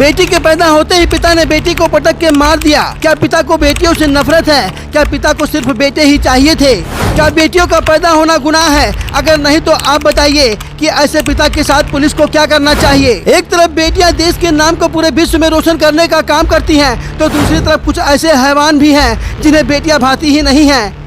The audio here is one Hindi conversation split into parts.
बेटी के पैदा होते ही पिता ने बेटी को पटक के मार दिया। क्या पिता को बेटियों से नफरत है? क्या पिता को सिर्फ बेटे ही चाहिए थे? क्या बेटियों का पैदा होना गुनाह है? अगर नहीं तो आप बताइए कि ऐसे पिता के साथ पुलिस को क्या करना चाहिए। एक तरफ बेटियां देश के नाम को पूरे विश्व में रोशन करने का काम करती हैं, तो दूसरी तरफ कुछ ऐसे हैवान भी हैं जिन्हें बेटियां भाती ही नहीं हैं।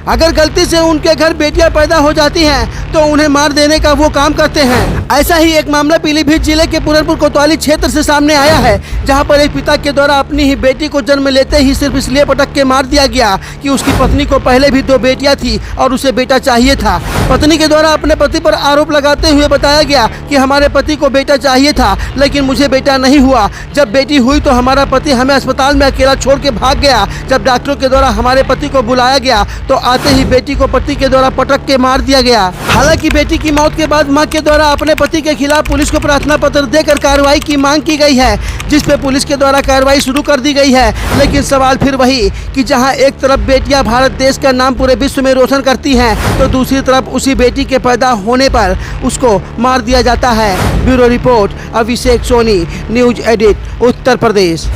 अगर गलती से उनके घर बेटियां पैदा हो जाती हैं तो उन्हें मार देने का वो काम करते हैं। ऐसा ही एक मामला पीलीभीत जिले के पूरनपुर कोतवाली क्षेत्र से सामने आया है, जहां पर एक पिता के द्वारा अपनी ही बेटी को जन्म लेते ही सिर्फ इसलिए पटक के मार दिया गया कि उसकी पत्नी को पहले भी 2 बेटियां थी और उसे बेटा चाहिए था। पत्नी के द्वारा अपने पति पर आरोप लगाते हुए बताया गया कि हमारे पति को बेटा चाहिए था, लेकिन मुझे बेटा नहीं हुआ। जब बेटी हुई तो हमारा पति हमें अस्पताल में अकेला छोड़ के भाग गया। जब डॉक्टरों के द्वारा हमारे पति को बुलाया गया तो आते ही बेटी को पति के द्वारा पटक के मार दिया गया। हालांकि बेटी की मौत के बाद मां के द्वारा अपने पति के खिलाफ पुलिस को प्रार्थना पत्र देकर कार्रवाई की मांग की गई है, जिस पे पुलिस के द्वारा कार्रवाई शुरू कर दी गई है। लेकिन सवाल फिर वही कि जहां एक तरफ बेटियां भारत देश का नाम पूरे विश्व में रोशन करती हैं, तो दूसरी तरफ उसी बेटी के पैदा होने पर उसको मार दिया जाता है। ब्यूरो रिपोर्ट, अभिषेक सोनी, न्यूज एडिट, उत्तर प्रदेश।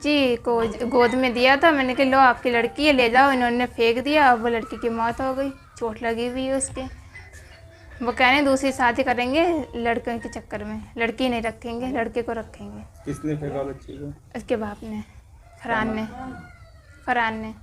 जी को गोद में दिया था, मैंने कहा लो आपकी लड़की है, ले जाओ। इन्होंने फेंक दिया, अब वो लड़की की मौत हो गई, चोट लगी हुई है उसके। वो कह रहे हैं दूसरी शादी करेंगे लड़के के चक्कर में, लड़की नहीं रखेंगे, लड़के को रखेंगे। किसने फेंका बच्ची को? उसके बाप ने, फरहान ने।